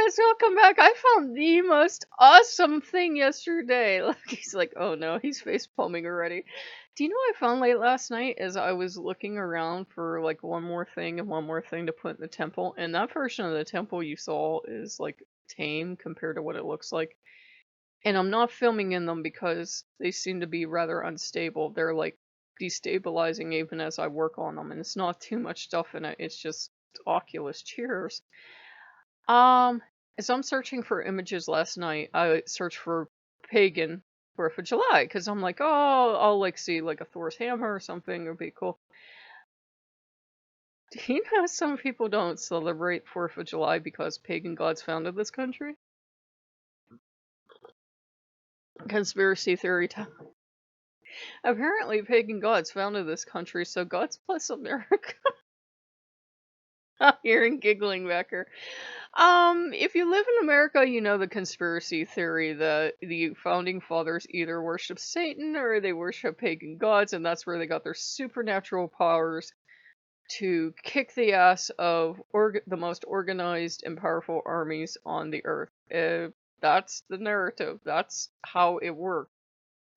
guys, welcome back. I found the most awesome thing yesterday. Look, he's like, oh no, he's face palming already. Do you know what I found late last night as I was looking around for like one more thing and one more thing to put in the temple? And that version of the temple you saw is like tame compared to what it looks like. And I'm not filming in them because they seem to be rather unstable. They're like destabilizing even as I work on them, and it's not too much stuff in it. It's just Oculus. Cheers. Um, as I'm searching for images last night, I searched for pagan 4th of July because I'm like, oh, I'll like see like a Thor's hammer or something. It would be cool. Do you know some people don't celebrate 4th of July because pagan gods founded this country? Conspiracy theory time. Apparently, pagan gods founded this country, so God's bless America. I'm hearing giggling back here. If you live in America, you know the conspiracy theory that the founding fathers either worship Satan or they worship pagan gods, and that's where they got their supernatural powers to kick the ass of the most organized and powerful armies on the earth. That's the narrative. That's how it worked.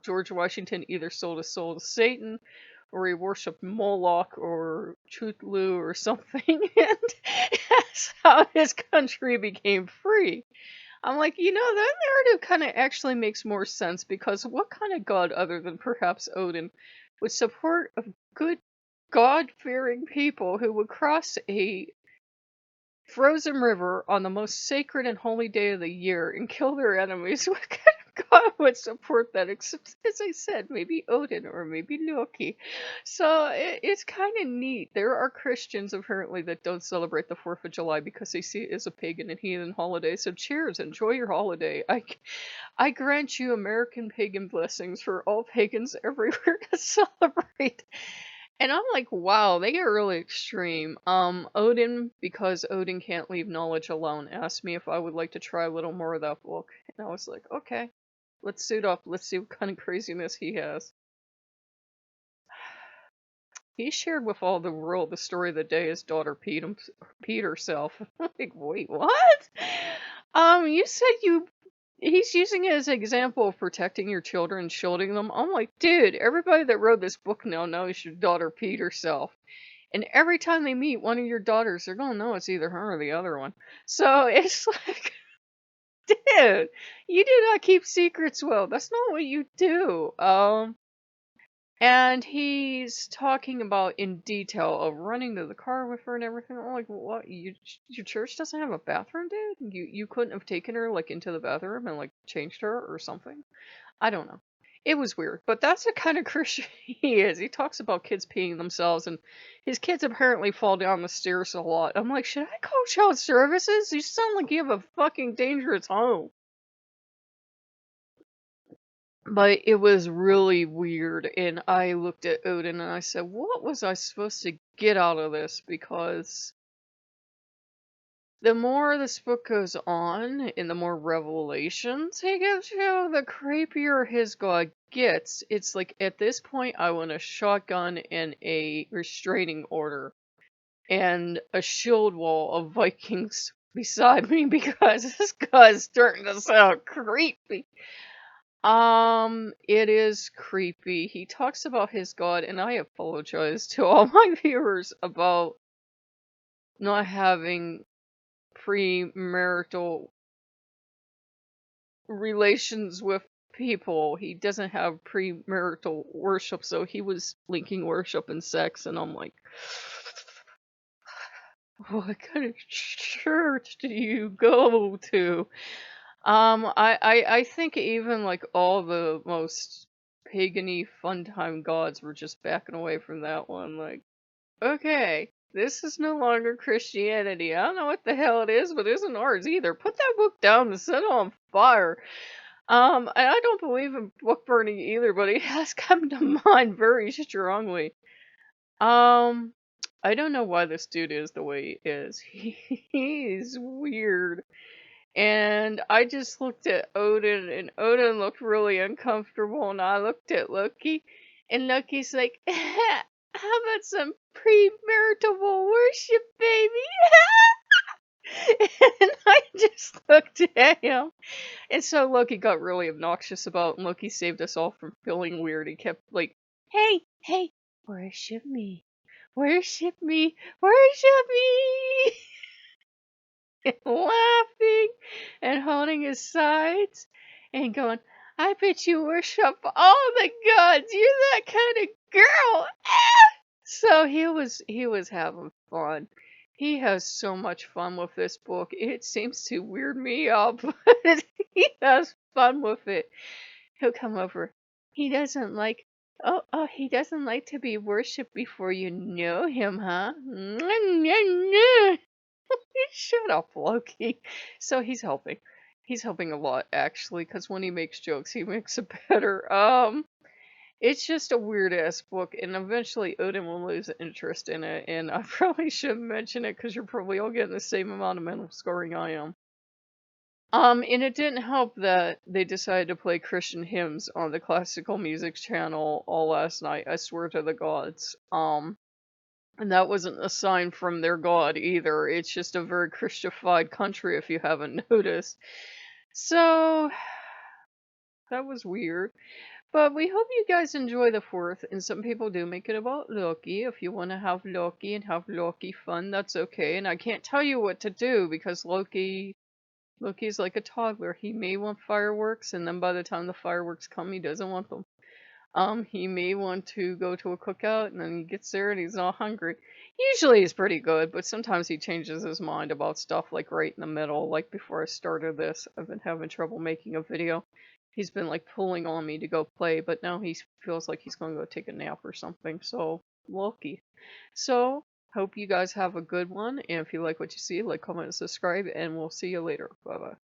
George Washington either sold his soul to Satan, or he worshipped Moloch or Chutlu or something, and that's how his country became free. I'm like, that narrative kind of actually makes more sense, because what kind of god other than perhaps Odin would support a good god-fearing people who would cross a frozen river on the most sacred and holy day of the year and kill their enemies? What kind of god would support that? Except, as I said, maybe Odin or maybe Loki. So it's kind of neat. There are Christians apparently that don't celebrate the 4th of July because they see it as a pagan and heathen holiday. So cheers, enjoy your holiday. I grant you American pagan blessings for all pagans everywhere to celebrate. And I'm like, wow, they get really extreme. Odin, because Odin can't leave knowledge alone, asked me if I would like to try a little more of that book. And I was like, okay, let's suit up. Let's see what kind of craziness he has. He shared with all the world the story of the day his daughter peed herself. I'm like, wait, what? You said he's using it as an example of protecting your children, shielding them. I'm like, dude, everybody that wrote this book now knows your daughter peed herself. And every time they meet one of your daughters, they're gonna know it's either her or the other one. So it's like, dude, you do not keep secrets well. That's not what you do. And he's talking about in detail of running to the car with her and everything. I'm like, what? Your church doesn't have a bathroom, dude? You couldn't have taken her like into the bathroom and like changed her or something? I don't know. It was weird, but that's the kind of Christian he is. He talks about kids peeing themselves, and his kids apparently fall down the stairs a lot. I'm like, should I call child services? You sound like you have a fucking dangerous home. But it was really weird, and I looked at Odin and I said, what was I supposed to get out of this? Because the more this book goes on, and the more revelations he gives you, the creepier his god gets. It's like, at this point, I want a shotgun and a restraining order, and a shield wall of Vikings beside me, because this guy's starting to sound creepy. It is creepy. He talks about his god, and I apologize to all my viewers about not having premarital relations with people. He doesn't have premarital worship, so he was linking worship and sex, and I'm like, what kind of church do you go to? I think even like all the most pagany fun time gods were just backing away from that one. Like, okay, this is no longer Christianity. I don't know what the hell it is, but it isn't ours either. Put that book down and set it on fire. And I don't believe in book burning either, but it has come to mind very strongly. I don't know why this dude is the way he is. He's weird. And I just looked at Odin, and Odin looked really uncomfortable, and I looked at Loki, and Loki's like, how about some premarital worship, baby? And I just looked at him. And so Loki got really obnoxious about, and Loki saved us all from feeling weird. He kept like, hey, hey, worship me, worship me, worship me, and laughing and holding his sides and going, I bet you worship all the gods. You're that kind of girl. Ah! So he was having fun. He has so much fun with this book. It seems to weird me out, but he has fun with it. He'll come over. He doesn't like he doesn't like to be worshipped before you know him, huh? Shut up, Loki. So he's helping. He's helping a lot actually, because when he makes jokes, he makes it better. It's just a weird ass book, and eventually Odin will lose interest in it. And I probably shouldn't mention it because you're probably all getting the same amount of mental scoring I am. And it didn't help that they decided to play Christian hymns on the classical music channel all last night. I swear to the gods. And that wasn't a sign from their god either. It's just a very Christified country, if you haven't noticed. So that was weird. But we hope you guys enjoy the 4th, and some people do make it about Loki. If you want to have Loki and have Loki fun, that's okay. And I can't tell you what to do because Loki's like a toddler. He may want fireworks, and then by the time the fireworks come, he doesn't want them. He may want to go to a cookout, and then he gets there and he's not hungry. Usually he's pretty good, but sometimes he changes his mind about stuff like right in the middle. Like before I started this, I've been having trouble making a video. He's been like pulling on me to go play, but now he feels like he's going to go take a nap or something. So, Loki. So, hope you guys have a good one. And if you like what you see, like, comment, and subscribe, and we'll see you later. Bye bye.